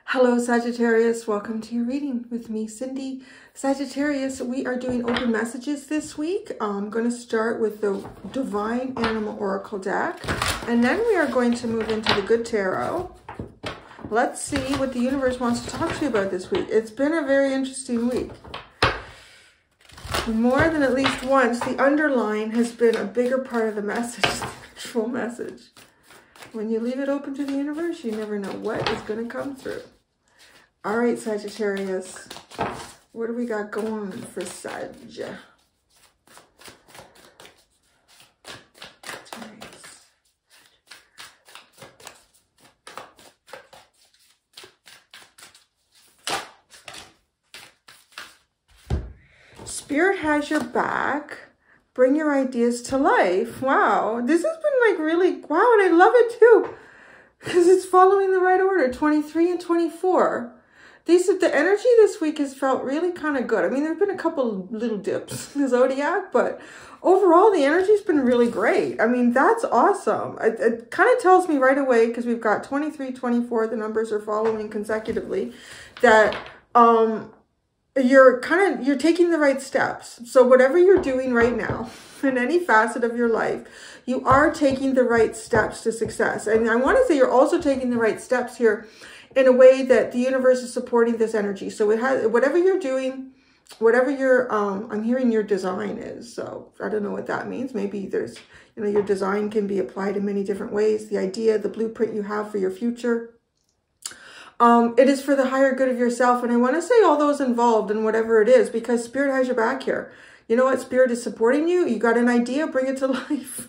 Hello Sagittarius, welcome to your reading with me, Cindy. Sagittarius, we are doing open messages this week. I'm going to start with the Divine Animal Oracle deck, and then we are going to move into the Good Tarot. Let's see what the universe wants to talk to you about this week. It's been a very interesting week. More than at least once, the underline has been a bigger part of the message than the actual message. When you leave it open to the universe, you never know what is going to come through. All right, Sagittarius, what do we got going for Sag? Spirit has your back. Bring your ideas to life. Wow, this has been like really, wow, and I love it too, because it's following the right order, 23 and 24. The energy this week has felt really kind of good. I mean, there's been a couple little dips in the zodiac, but overall the energy's been really great. I mean, that's awesome. It kind of tells me right away, because we've got 23, 24, the numbers are following consecutively, that you're taking the right steps. So whatever you're doing right now, in any facet of your life, you are taking the right steps to success. And I want to say you're also taking the right steps here in a way that the universe is supporting this energy. So it has, whatever you're doing, whatever your, I'm hearing your design is. So I don't know what that means. Maybe there's, you know, your design can be applied in many different ways. The idea, the blueprint you have for your future. It is for the higher good of yourself. And I want to say all those involved in whatever it is, because Spirit has your back here. You know what? Spirit is supporting you. You got an idea, bring it to life.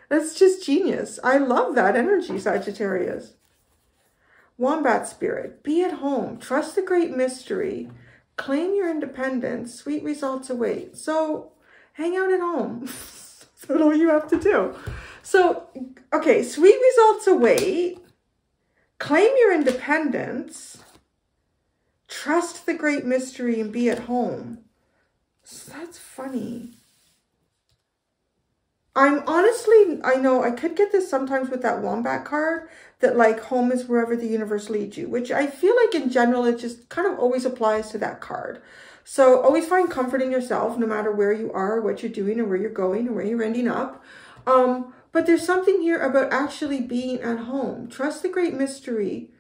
That's just genius. I love that energy, Sagittarius. Wombat Spirit, be at home. Trust the great mystery. Claim your independence. Sweet results await. So hang out at home. That's all you have to do. So, okay, sweet results await. Claim your independence. Trust the great mystery and be at home. So that's funny. I'm honestly, I know I could get this sometimes with that wombat card, that like home is wherever the universe leads you, which I feel like in general, it just kind of always applies to that card. So always find comfort in yourself, no matter where you are, what you're doing, or where you're going, or where you're ending up. But there's something here about actually being at home. Trust the great mystery.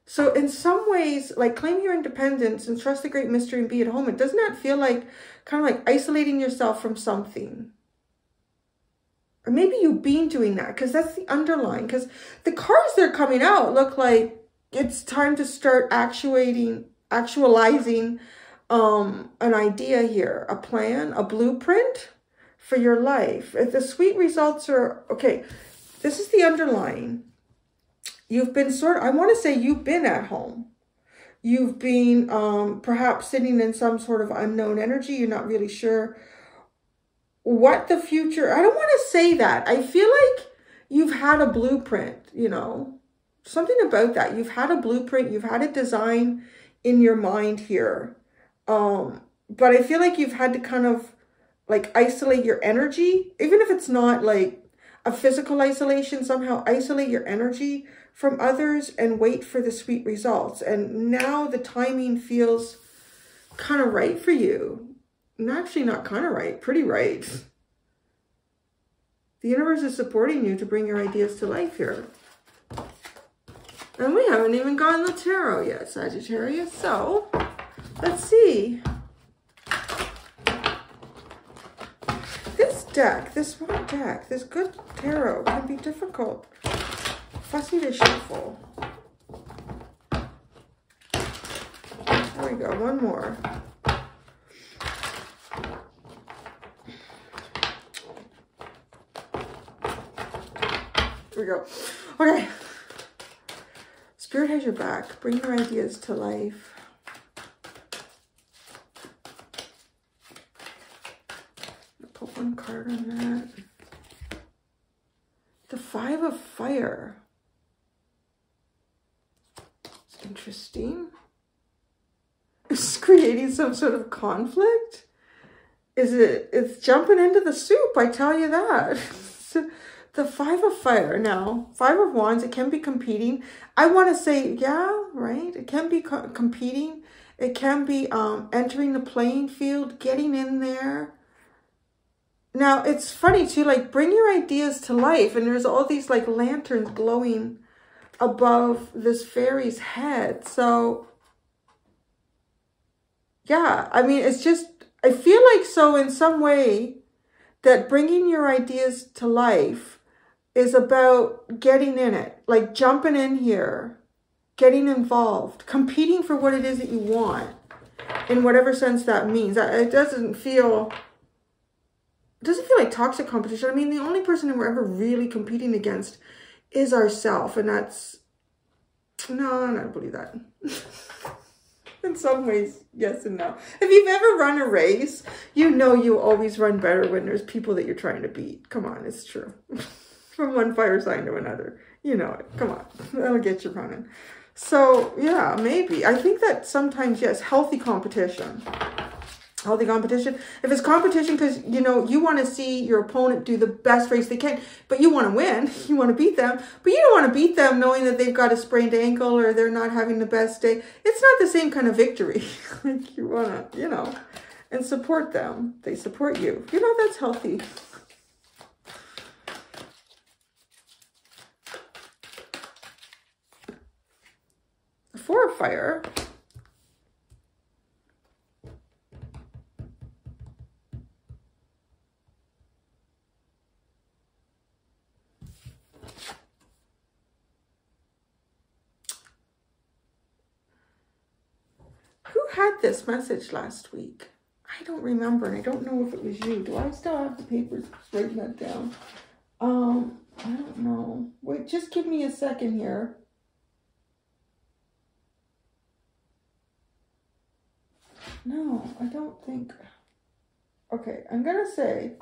So in some ways, like claim your independence and trust the great mystery and be at home. It does not feel like kind of like isolating yourself from something. Or maybe you've been doing that, because that's the underlying. Because the cards that are coming out look like it's time to start actualizing an idea here, a plan, a blueprint for your life. If the sweet results are, okay, this is the underlying. You've been I want to say you've been at home. You've been perhaps sitting in some sort of unknown energy. You're not really sure what the future, I don't want to say that. I feel like you've had a blueprint, you know, something about that. You've had a blueprint, you've had a design in your mind here. But I feel like you've had to kind of like isolate your energy, even if it's not like a physical isolation, somehow isolate your energy from others and wait for the sweet results. And now the timing feels kind of right for you. Actually, not kind of right, pretty right. The universe is supporting you to bring your ideas to life here. And we haven't even gotten the tarot yet, Sagittarius. So, let's see. This deck, this one deck, this good tarot can be difficult. Fussy to shuffle. There we go, one more. Here we go. Okay. Spirit has your back. Bring your ideas to life. I'll put one card on that. The Five of Fire. It's interesting. It's creating some sort of conflict. it's jumping into the soup, I tell you that. So the Five of Fire now, Five of Wands, it can be competing. I want to say, yeah, right? It can be competing. It can be entering the playing field, getting in there. Now, it's funny too, like bring your ideas to life. And there's all these like lanterns glowing above this fairy's head. So, yeah, I mean, it's just, I feel like so in some way that bringing your ideas to life is about getting in it, like jumping in here, getting involved, competing for what it is that you want in whatever sense that means. It doesn't feel like toxic competition. I mean, the only person that we're ever really competing against is ourselves. And that's, no, I don't believe that. In some ways, yes and no. If you've ever run a race, you know you always run better when there's people that you're trying to beat. Come on, it's true. From one fire sign to another. You know it. Come on. That'll get you running. So, yeah, maybe. I think that sometimes, yes, healthy competition. Healthy competition. If it's competition because, you know, you want to see your opponent do the best race they can, but you want to win, you want to beat them, but you don't want to beat them knowing that they've got a sprained ankle or they're not having the best day. It's not the same kind of victory. Like you want to, you know, and support them. They support you. You know, that's healthy. The Four of Fire. Had this message last week. I don't remember, and I don't know if it was you. Do I still have the papers writing that down? I don't know. Wait, just give me a second here. No, I don't think. Okay, I'm gonna say.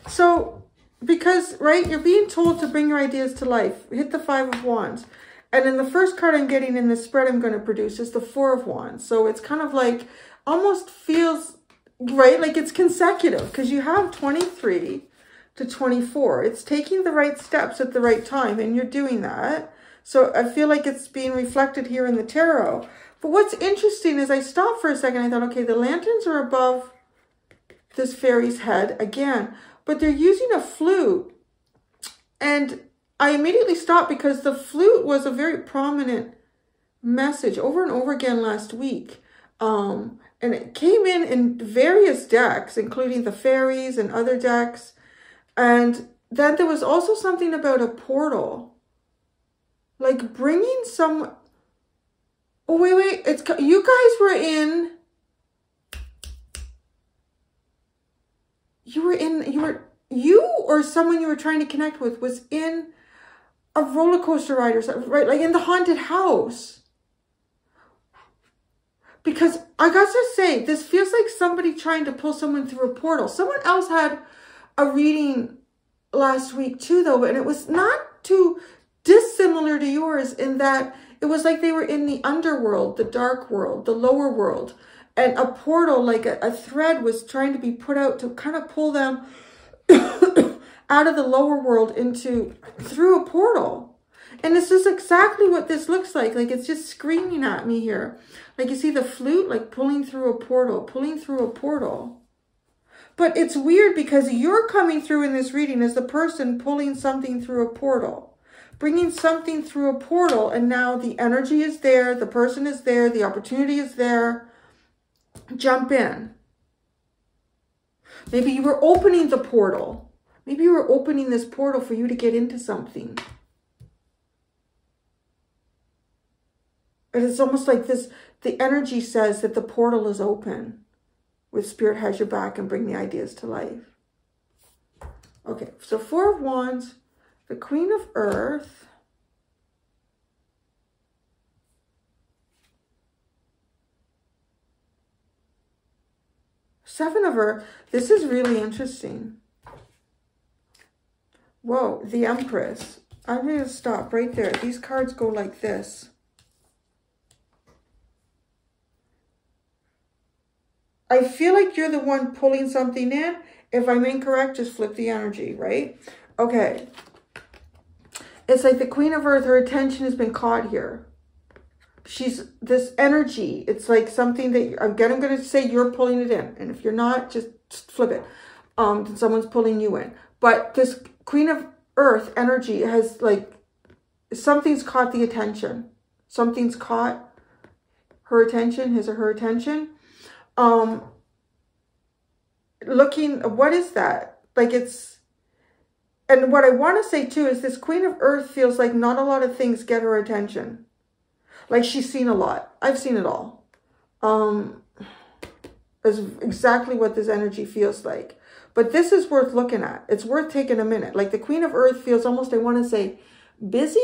So, because, right, you're being told to bring your ideas to life. Hit the Five of Wands. And then the first card I'm getting in the spread I'm going to produce is the Four of Wands. So it's kind of like, almost feels, right, like it's consecutive. Because you have 23 to 24. It's taking the right steps at the right time. And you're doing that. So I feel like it's being reflected here in the tarot. But what's interesting is I stopped for a second. I thought, okay, the lanterns are above this fairy's head again. But they're using a flute. And I immediately stopped because the flute was a very prominent message over and over again last week. And it came in various decks, including the fairies and other decks. And then there was also something about a portal. Like bringing some... Oh, wait. You guys were in... You or someone you were trying to connect with was in a roller coaster ride or something, right? Like in the haunted house. Because I got to say, this feels like somebody trying to pull someone through a portal. Someone else had a reading last week too, though, and it was not too dissimilar to yours in that it was like they were in the underworld, the dark world, the lower world, and a portal, like a thread was trying to be put out to kind of pull them out of the lower world through a portal. And this is exactly what this looks like. Like it's just screaming at me here. Like you see the flute, like pulling through a portal. But it's weird because you're coming through in this reading as the person pulling something through a portal, bringing something through a portal. And now the energy is there. The person is there. The opportunity is there. Jump in. Maybe you were opening the portal. Maybe you were opening this portal for you to get into something. And it's almost like this, the energy says that the portal is open. With Spirit has your back and bring the ideas to life. Okay, so Four of Wands, the Queen of Earth. Seven of Earth. This is really interesting. Whoa, the Empress. I'm going to stop right there. These cards go like this. I feel like you're the one pulling something in. If I'm incorrect, just flip the energy, right? Okay. It's like the Queen of Earth, her attention has been caught here. She's this energy. It's like something that, again, I'm going to say you're pulling it in. And if you're not, just flip it. Someone's pulling you in. But this Queen of Earth energy has like, something's caught the attention. Something's caught her attention, his or her attention. Looking, what is that? Like it's, and what I want to say too is this Queen of Earth feels like not a lot of things get her attention. Like she's seen a lot. I've seen it all. Is exactly what this energy feels like. But this is worth looking at. It's worth taking a minute. Like the Queen of Earth feels almost, I want to say, busy.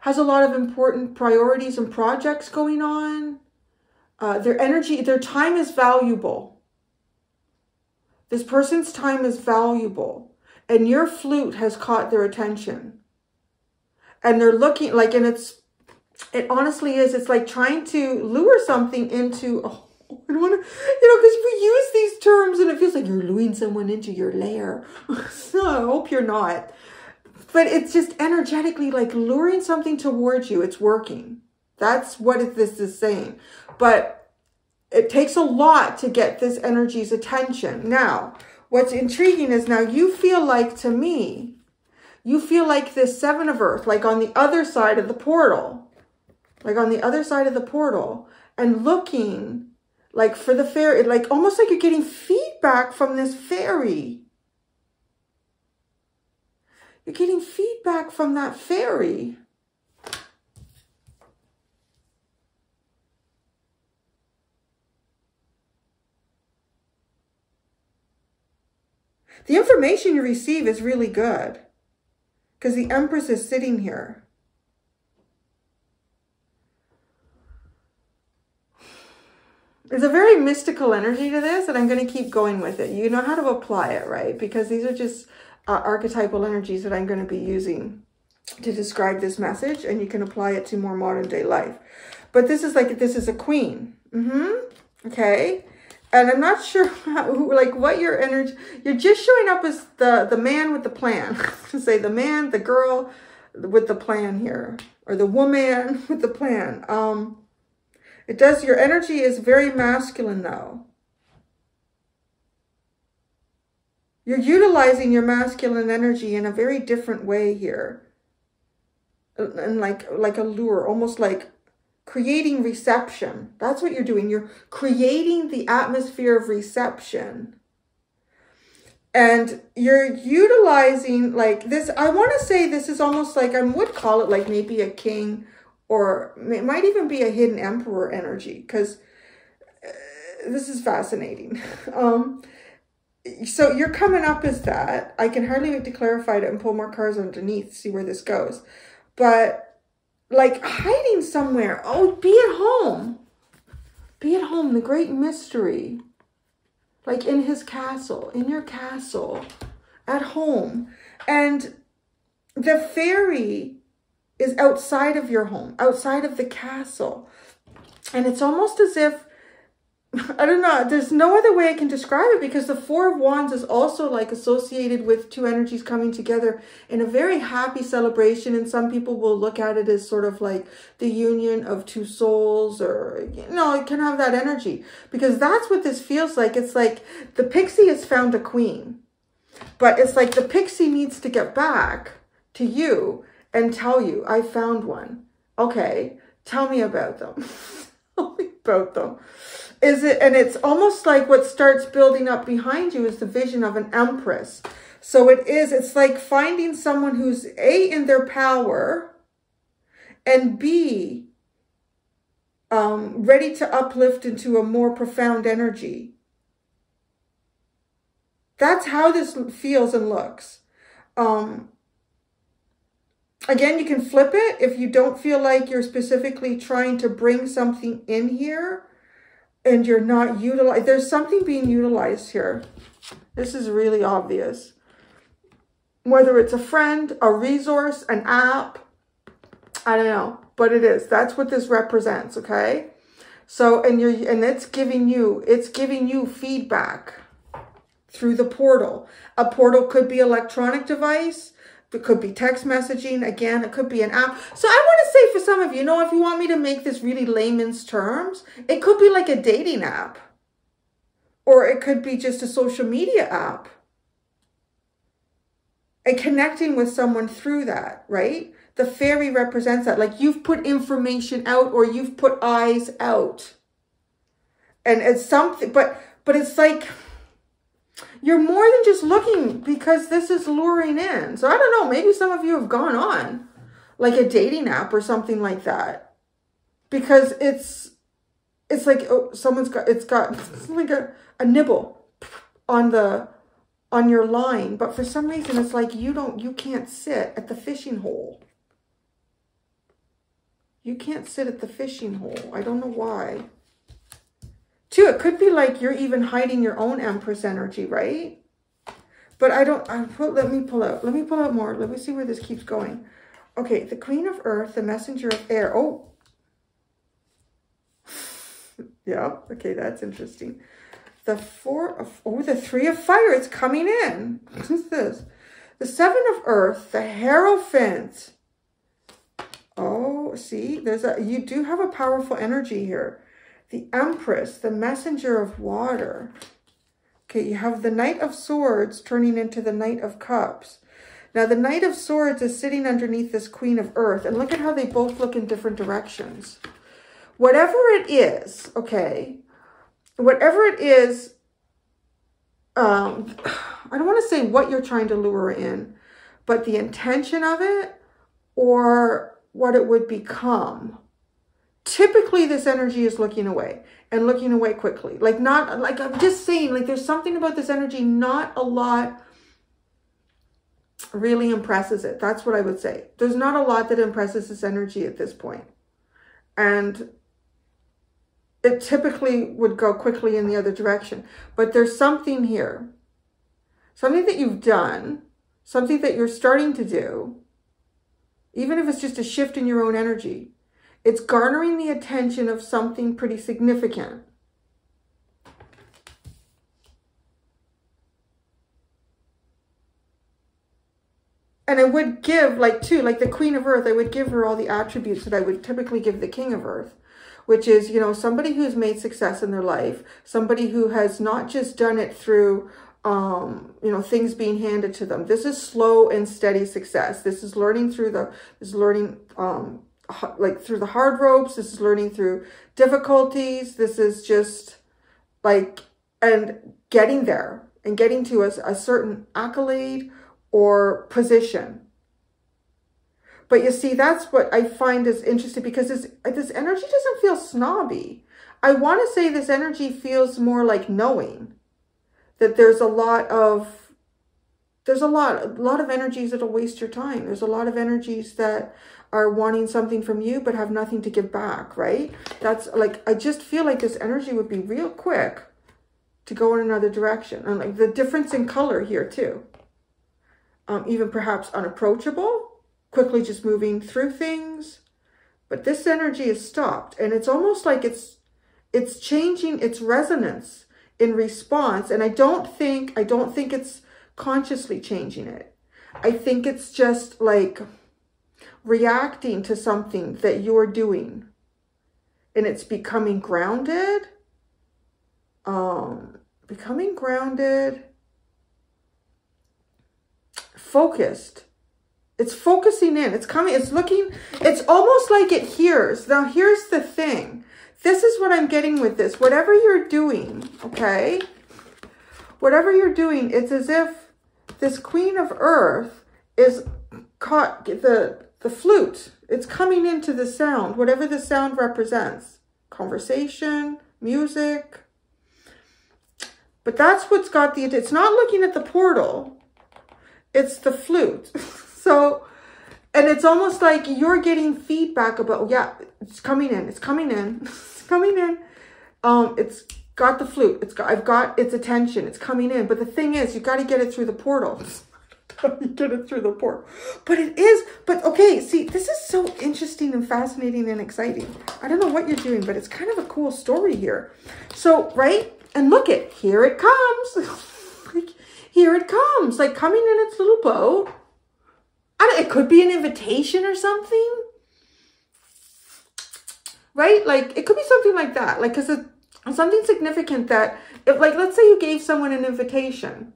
Has a lot of important priorities and projects going on. Their energy, their time is valuable. This person's time is valuable. And your flute has caught their attention. And they're looking like, and it honestly is, it's like trying to lure something into, oh, I don't want to, because we use these terms and it feels like you're luring someone into your lair. So I hope you're not. But it's just energetically like luring something towards you. It's working. That's what this is saying. But it takes a lot to get this energy's attention. Now, what's intriguing is now you feel like, to me, you feel like this Seven of Earth, like on the other side of the portal. Like on the other side of the portal. And looking like for the fairy, like almost like you're getting feedback from this fairy. You're getting feedback from that fairy. The information you receive is really good because the Empress is sitting here. There's a very mystical energy to this, and I'm going to keep going with it. You know how to apply it, right? Because these are just archetypal energies that I'm going to be using to describe this message, and you can apply it to more modern day life. But this is like, this is a queen. Okay. And I'm not sure how, like what your energy, you're just showing up as the man with the plan. To say the man, the girl with the plan here, or the woman with the plan. It does, your energy is very masculine though. You're utilizing your masculine energy in a very different way here. And like a lure, almost like creating reception. That's what you're doing. You're creating the atmosphere of reception. And you're utilizing like this. I want to say this is almost like, I would call it like maybe a king, or it might even be a hidden emperor energy, because this is fascinating. So you're coming up as that. I can hardly wait to clarify it and pull more cards underneath to see where this goes. But like hiding somewhere. Oh, be at home. Be at home. The great mystery. Like in his castle, in your castle, at home. And the fairy is outside of your home, outside of the castle. And it's almost as if, I don't know, there's no other way I can describe it, because the Four of Wands is also like associated with two energies coming together in a very happy celebration. And some people will look at it as sort of like the union of two souls, or, it can have that energy, because that's what this feels like. It's like the pixie has found a queen, but it's like the pixie needs to get back to you and tell you, I found one. Okay, tell me about them. Tell me about them. And it's almost like what starts building up behind you is the vision of an empress. So it's like finding someone who's A, in their power, and B, ready to uplift into a more profound energy. That's how this feels and looks. Again, you can flip it if you don't feel like you're specifically trying to bring something in here and you're not utilizing. There's something being utilized here. This is really obvious. Whether it's a friend, a resource, an app, I don't know. but it is. That's what this represents, okay? So, and it's giving you feedback through the portal. A portal could be electronic device. It could be text messaging. Again, it could be an app. So I want to say for some of you, you know, if you want me to make this really layman's terms, it could be like a dating app. Or it could be just a social media app. And connecting with someone through that, right? The fairy represents that. Like you've put information out or you've put eyes out. And it's something, but it's like you're more than just looking because this is luring in. So I don't know, maybe some of you have gone on like a dating app or something like that. Because it's like, oh, it's like a nibble on your line. But for some reason, it's like you can't sit at the fishing hole. You can't sit at the fishing hole. I don't know why. Too, it could be like you're even hiding your own Empress energy, right? But let me pull out more. Let me see where this keeps going. Okay, the Queen of Earth, the Messenger of Air. Oh. Yeah, okay, that's interesting. The Three of Fire, it's coming in. What is this? The Seven of Earth, the Hierophant. Oh, see, you do have a powerful energy here. The Empress, the Messenger of Water. Okay, you have the Knight of Swords turning into the Knight of Cups. Now, the Knight of Swords is sitting underneath this Queen of Earth. And look at how they both look in different directions. Whatever it is, okay, whatever it is, I don't want to say what you're trying to lure in, but the intention of it or what it would become. Typically, this energy is looking away and looking away quickly. Like I'm just saying, like there's something about this energy, not a lot really impresses it. That's what I would say. There's not a lot that impresses this energy at this point. And it typically would go quickly in the other direction. But there's something here. Something that you've done. Something that you're starting to do. Even if it's just a shift in your own energy. It's garnering the attention of something pretty significant. And I would give, like the Queen of Earth, I would give her all the attributes that I would typically give the King of Earth. Which is, you know, somebody who's made success in their life. Somebody who has not just done it through, you know, things being handed to them. This is slow and steady success. This is learning through like through the hard ropes. This is learning through difficulties. This is just like, and getting there and getting to a certain accolade or position. But you see, that's what I find is interesting because this energy doesn't feel snobby. I want to say this energy feels more like knowing that there's a lot of energies that'll waste your time. There's a lot of energies that are wanting something from you but have nothing to give back, right? That's like, I just feel like this energy would be real quick to go in another direction. And like the difference in color here too. Even perhaps unapproachable. Quickly just moving through things, but this energy is stopped, and it's almost like it's changing its resonance in response. And I don't think it's consciously changing it. I think it's just like reacting to something that you're doing, and it's becoming grounded, focused. It's focusing in. It's coming. It's looking. It's almost like it hears. Now, here's the thing. This is what I'm getting with this. Whatever you're doing, okay? Whatever you're doing, it's as if this Queen of Earth is caught the flute. It's coming into the sound, whatever the sound represents. Conversation, music. But that's what's got the... It's not looking at the portal. It's the flute. So, and it's almost like you're getting feedback about, oh, yeah, it's coming in, it's coming in, it's coming in. It's got the flute, I've got its attention, it's coming in. But the thing is, you got to get it through the portal. You get it through the portal. But it is, but okay, see, this is so interesting and fascinating and exciting. I don't know what you're doing, but it's kind of a cool story here. So, right? And look it, here it comes. Like, here it comes, like coming in its little boat. It could be an invitation or something. Right? Like, it could be something like that. Like, because it's something significant that, if, like, let's say you gave someone an invitation.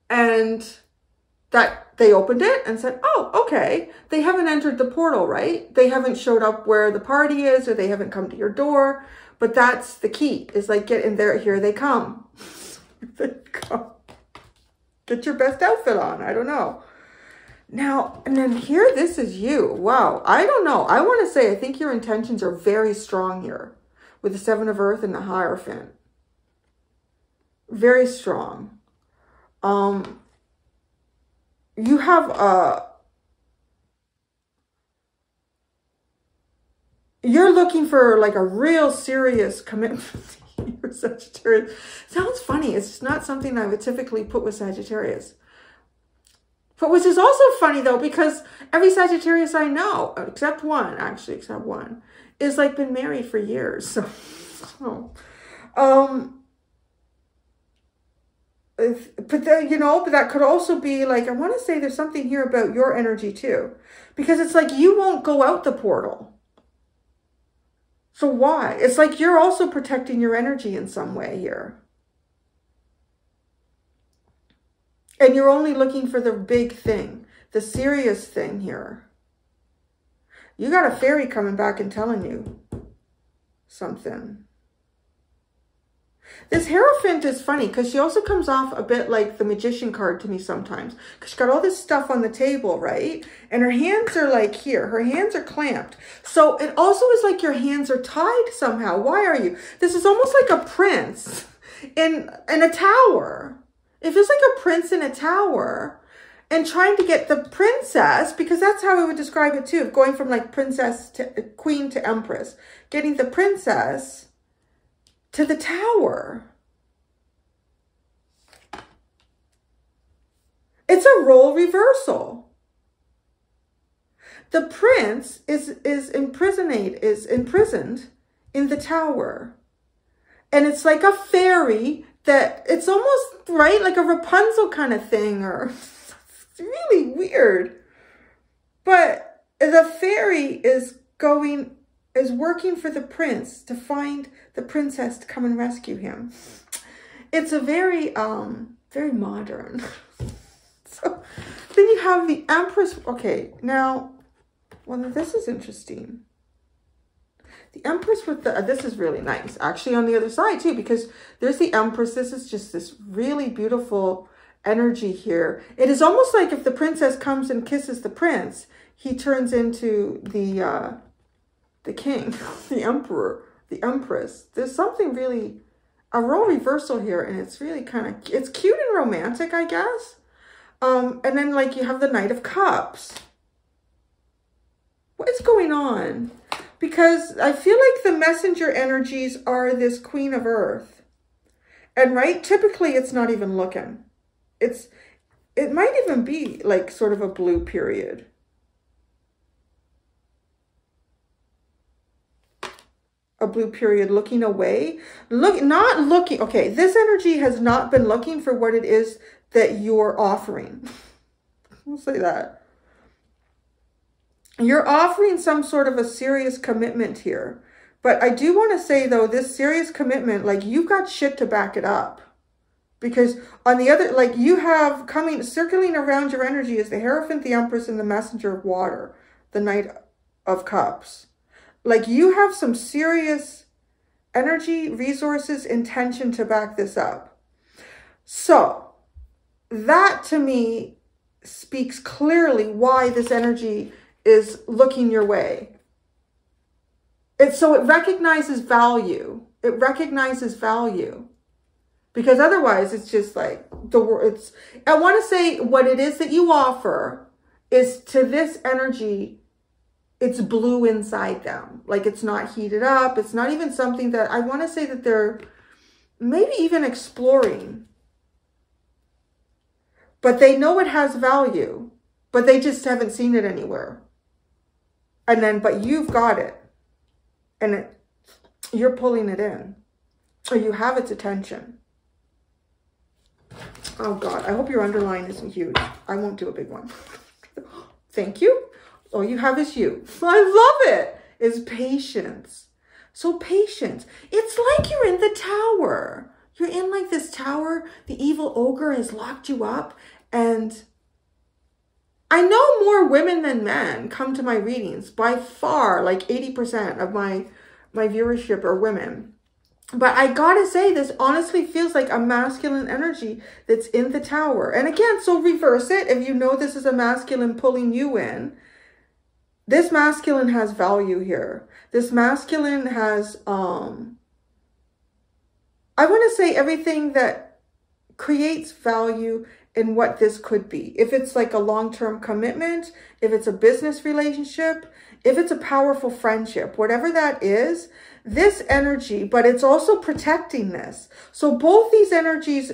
And that they opened it and said, oh, okay. They haven't entered the portal, right? They haven't showed up where the party is, or they haven't come to your door. But that's the key, is like, get in there. Here they come. They come. Get your best outfit on. I don't know. Now, and then here, this is you. Wow. I don't know. I want to say, I think your intentions are very strong here with the Seven of Earth and the Hierophant. Very strong. You have you're looking for like a real serious commitment. You're Sagittarius. Sounds funny. It's just not something I would typically put with Sagittarius. But which is also funny though, because every Sagittarius I know, except one, is like been married for years. But then, you know, but that could also be like, I want to say there's something here about your energy too, because it's like you won't go out the portal. So why? It's like you're also protecting your energy in some way here. And you're only looking for the big thing, the serious thing here. You got a fairy coming back and telling you something. This Hierophant is funny because she also comes off a bit like the Magician card to me sometimes. Because she's got all this stuff on the table, right? And her hands are like here. Her hands are clamped. So it also is like your hands are tied somehow. Why are you? This is almost like a prince in a tower. It feels like a prince in a tower and trying to get the princess, because that's how I would describe it too, going from like princess to queen to empress, getting the princess to the tower. It's a role reversal. The prince is imprisoned in the tower. And it's like a fairy that it's almost, right, like a Rapunzel kind of thing, or it's really weird. But the fairy is working for the prince to find the princess to come and rescue him. It's a very, very modern. So then you have the Empress. Okay, now, well, this is interesting. The Empress with the, this is really nice, actually, on the other side too, because there's the Empress. This is just this really beautiful energy here. It is almost like if the princess comes and kisses the prince, he turns into the king, the emperor, the empress. There's something really, a role reversal here, and it's really kind of, it's cute and romantic, I guess. And then like you have the Knight of Cups. What is going on? Because I feel like the messenger energies are this Queen of Earth. And right, typically it's not even looking. It might even be like sort of a blue period. A blue period looking away. Not looking. Okay, this energy has not been looking for what it is that you're offering. I'll say that. You're offering some sort of a serious commitment here. But I do want to say, though, this serious commitment, like, you've got shit to back it up. Because on the other, like, you have circling around your energy is the Hierophant, the Empress, and the Messenger of Water, the Knight of Cups. Like, you have some serious energy, resources, intention to back this up. So, that to me speaks clearly why this energy is looking your way. So it recognizes value. It recognizes value. Because otherwise it's just like, I want to say what it is that you offer is to this energy, it's blue inside them. Like it's not heated up. It's not even something that, I want to say that they're maybe even exploring. but they know it has value, but they just haven't seen it anywhere. And then, but you've got it, and you're pulling it in, or you have its attention. Oh God, I hope your underline isn't huge. I won't do a big one. Thank you. All you have is you. I love it. Is patience. So patience. It's like you're in the tower. You're in like this tower. The evil ogre has locked you up. And I know more women than men come to my readings. By far, like 80% of my viewership are women. But I gotta say, this honestly feels like a masculine energy that's in the tower. And again, so reverse it. If you know this is a masculine pulling you in, this masculine has value here. This masculine has, I want to say everything that creates value in what this could be. If it's like a long-term commitment, if it's a business relationship, if it's a powerful friendship, whatever that is, this energy, but it's also protecting this. So both these energies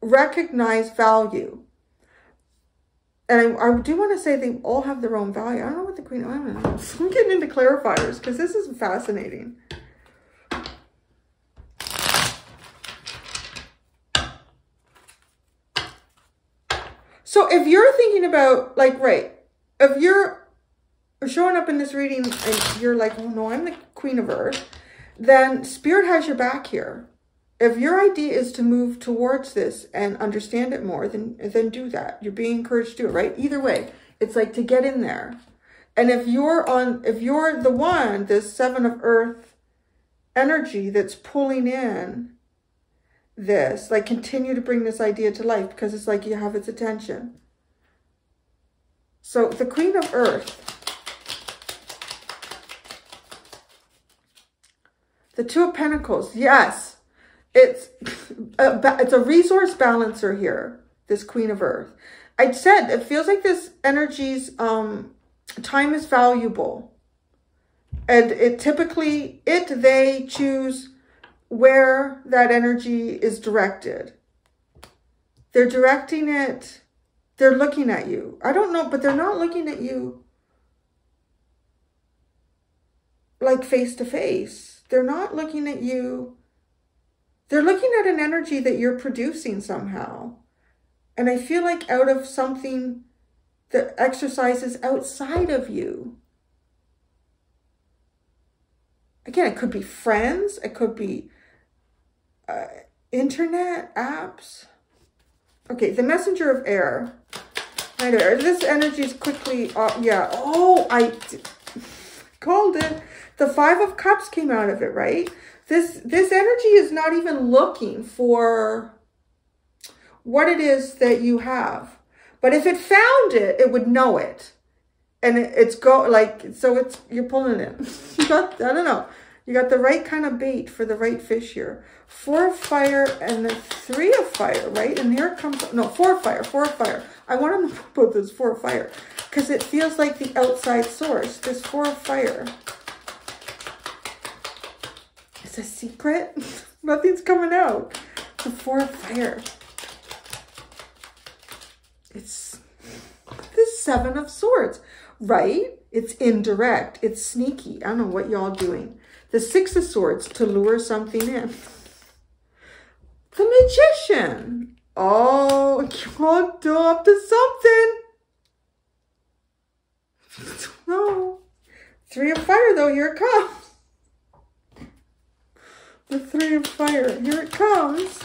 recognize value. And I do want to say they all have their own value. I don't know what the Queen, I don't know. I'm getting into clarifiers because this is fascinating. So if you're thinking about, like, right, if you're showing up in this reading and you're like, oh no, I'm the Queen of Earth, then Spirit has your back here. If your idea is to move towards this and understand it more, then do that. You're being encouraged to do it, right? Either way, it's like to get in there. And if you're the one, this 7 of Earth energy that's pulling in this, like, continue to bring this idea to life because it's like you have its attention. So the Queen of Earth, the 2 of Pentacles, yes. It's a resource balancer here, this Queen of Earth. I said, it feels like this energy's time is valuable. And they choose where that energy is directed. They're directing it, they're looking at you. I don't know, but they're not looking at you like face to face. They're not looking at you. They're looking at an energy that you're producing somehow. And I feel like out of something that exercises outside of you. Again, it could be friends. It could be internet apps. Okay, the Messenger of Air. Right there. This energy is quickly, yeah. Oh, I called it. The 5 of Cups came out of it, right? This energy is not even looking for what it is that you have. But if it found it, it would know it. And you're pulling it. You got, I don't know. You got the right kind of bait for the right fish here. 4 of Fire and the 3 of Fire, right? And here comes, no, 4 of Fire, 4 of Fire. I want to put this 4 of Fire because it feels like the outside source. This 4 of Fire. It's a secret. Nothing's coming out. The 4 of Fire. It's the 7 of Swords, right? It's indirect. It's sneaky. I don't know what y'all doing. The 6 of Swords to lure something in. The Magician. Oh, you're up to something. No. 3 of Fire, though. Here it comes. The 3 of Fire. Here it comes.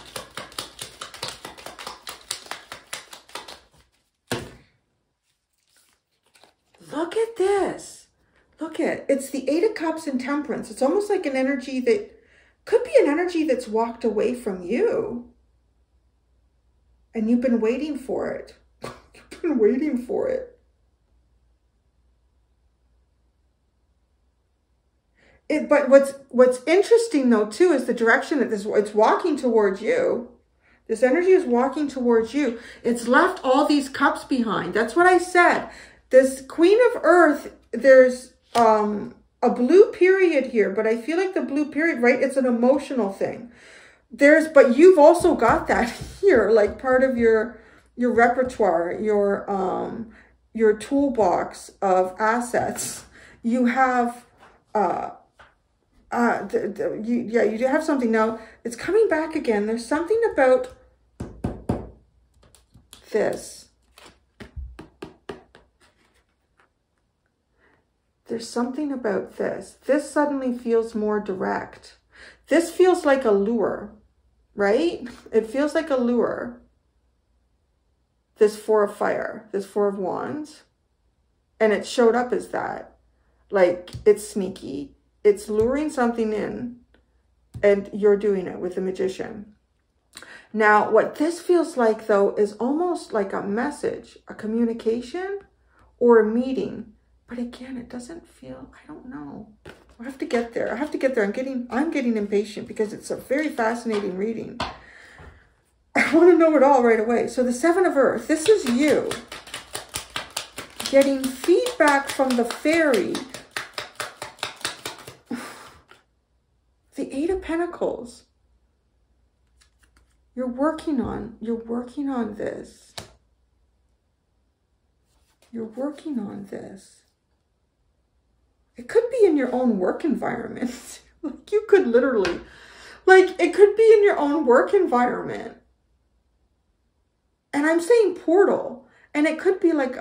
Look at this. Look at it. It's the 8 of Cups and Temperance. It's almost like an energy that could be an energy that's walked away from you. And you've been waiting for it. You've been waiting for it. But what's interesting though too is the direction that it's walking towards you. This energy is walking towards you. It's left all these cups behind. That's what I said. This Queen of Earth, there's a blue period here, but I feel like the blue period, right? It's an emotional thing. But you've also got that here, like part of your your repertoire, your toolbox of assets. You have, you do have something. Now, it's coming back again. There's something about this. There's something about this. This suddenly feels more direct. This feels like a lure, right? It feels like a lure. This Four of Fire, this Four of Wands. And it showed up as that. Like, it's sneaky. It's luring something in. And you're doing it with the Magician. Now, what this feels like, though, is almost like a message, a communication, or a meeting. But again, it doesn't feel, I don't know. I have to get there. I have to get there. I'm getting impatient because it's a very fascinating reading. I want to know it all right away. So the Seven of Earth, this is you getting feedback from the fairy. The Eight of Pentacles. You're working on this. You're working on this. It could be in your own work environment. Like, you could literally, like, it could be in your own work environment. And I'm saying portal. And it could be like,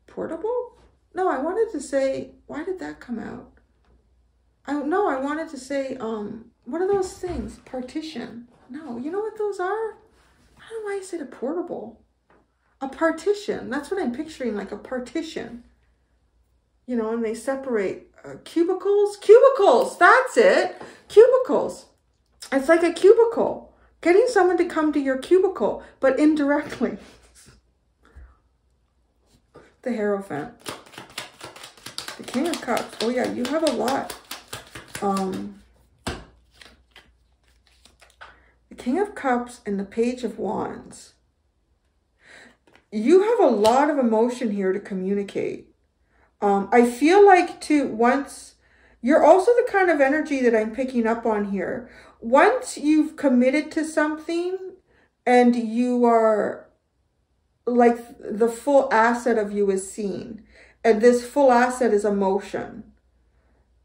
portable? No, I wanted to say, why did that come out? I wanted to say, what are those things? Partition. No, you know what those are? I don't know why I said a portable. A partition. That's what I'm picturing, like a partition. You know, and they separate cubicles. Cubicles, that's it. Cubicles. It's like a cubicle. Getting someone to come to your cubicle, but indirectly. The Hierophant. The King of Cups. Oh yeah, you have a lot. The King of Cups and the Page of Wands. You have a lot of emotion here to communicate. I feel like you're also the kind of energy that I'm picking up on here. Once you've committed to something and you are like the full asset of you is seen, and this full asset is emotion.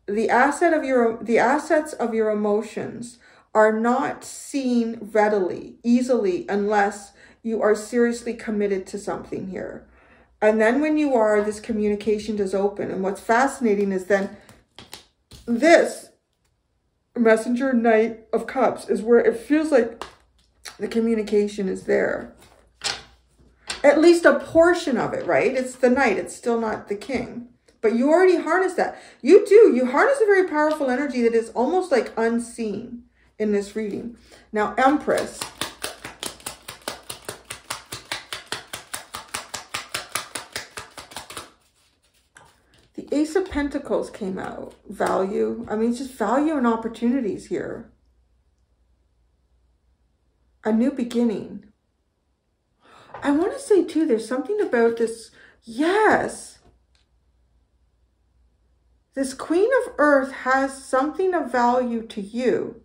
The assets of your emotions are not seen readily, easily, unless you are seriously committed to something here. And then when you are, this communication does open. And what's fascinating is then this Messenger Knight of Cups is where it feels like the communication is there. At least a portion of it, right? It's the Knight. It's still not the King. But you already harness that. You do. You harness a very powerful energy that is almost like unseen in this reading. Now, Empress. The Ace of Pentacles came out. Value. I mean, it's just value and opportunities here. A new beginning. I want to say, too, there's something about this. Yes. This Queen of Earth has something of value to you.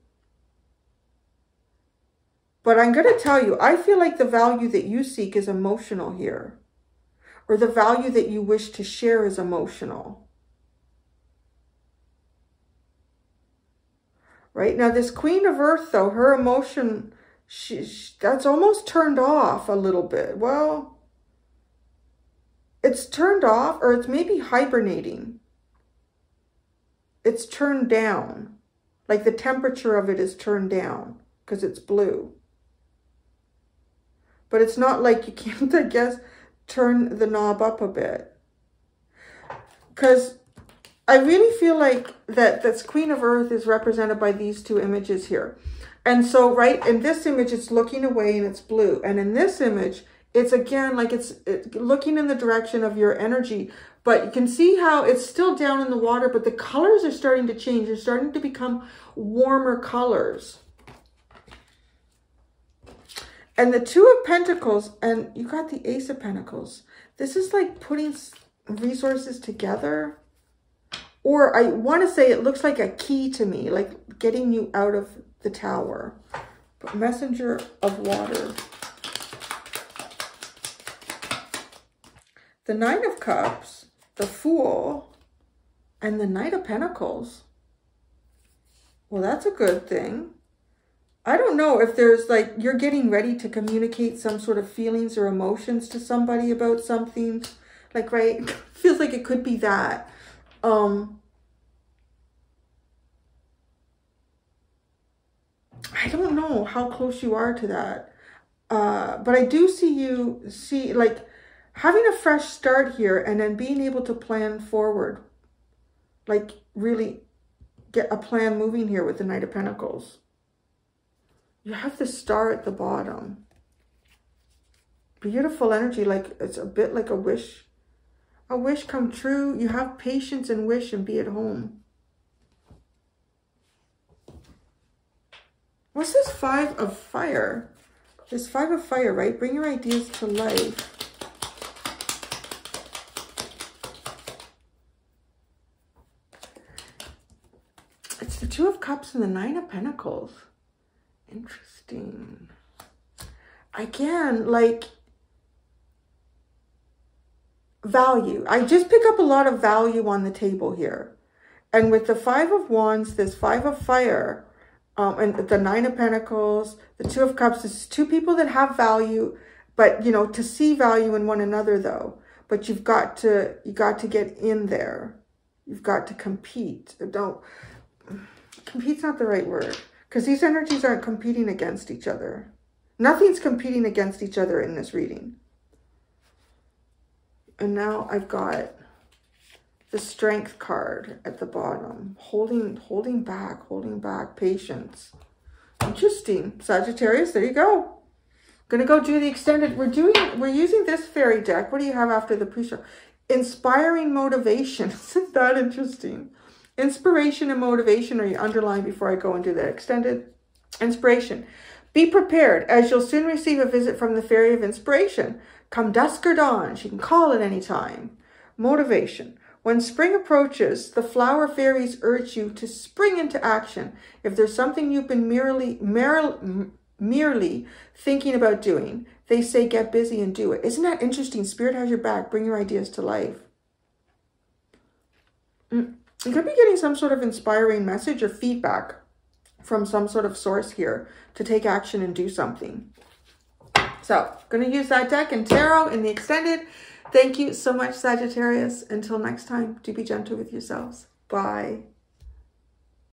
But I'm going to tell you, I feel like the value that you seek is emotional here. Or the value that you wish to share is emotional. Right? Now, this Queen of Earth, though, her emotion, that's almost turned off a little bit. Well, it's turned off, or it's maybe hibernating. It's turned down. Like the temperature of it is turned down because it's blue. But it's not like you can't, I guess, turn the knob up a bit. Because I really feel like that this Queen of Earth is represented by these two images here. And so, right, in this image, it's looking away and it's blue. And in this image, it's again, like it's looking in the direction of your energy. But you can see how it's still down in the water, but the colors are starting to change. They're starting to become warmer colors. And the Two of Pentacles, and you got the Ace of Pentacles. This is like putting resources together. Or I want to say it looks like a key to me, like getting you out of the tower. But Messenger of Water. the Nine of Cups, the Fool, and the Knight of Pentacles. Well, that's a good thing. I don't know if there's like, you're getting ready to communicate some sort of feelings or emotions to somebody about something. Like, right? Feels like it could be that. I don't know how close you are to that. But I do see you like having a fresh start here and then being able to plan forward. Like really get a plan moving here with the Knight of Pentacles. You have the Star at the bottom. Beautiful energy, like it's a bit like a wish come true. You have patience and wish and be at home. What's this Five of Fire? This Five of Fire, right? Bring your ideas to life. It's the Two of Cups and the Nine of Pentacles. Interesting. Again, like value. I just pick up a lot of value on the table here. And with the Five of Wands, this Five of Fire, and the Nine of Pentacles, the Two of Cups, this is two people that have value, but, you know, to see value in one another, though. But you got to get in there. You've got to compete. Compete's not the right word, because these energies aren't competing against each other. Nothing's competing against each other in this reading. And now I've got the Strength card at the bottom. Holding back, patience. Interesting. Sagittarius, there you go. Gonna go do the extended. We're using this fairy deck. What do you have after the pre-show? Inspiring motivation. Isn't that interesting? Inspiration and motivation are you underlined before I go and do the extended. Inspiration. Be prepared, as you'll soon receive a visit from the Fairy of Inspiration. Come dusk or dawn, she can call at any time. Motivation. When spring approaches, the flower fairies urge you to spring into action. If there's something you've been merely thinking about doing, they say get busy and do it. Isn't that interesting? Spirit has your back. Bring your ideas to life. You could be getting some sort of inspiring message or feedback from some sort of source here to take action and do something. So, going to use that deck and tarot in the extended. Thank you so much, Sagittarius. Until next time, do be gentle with yourselves. Bye.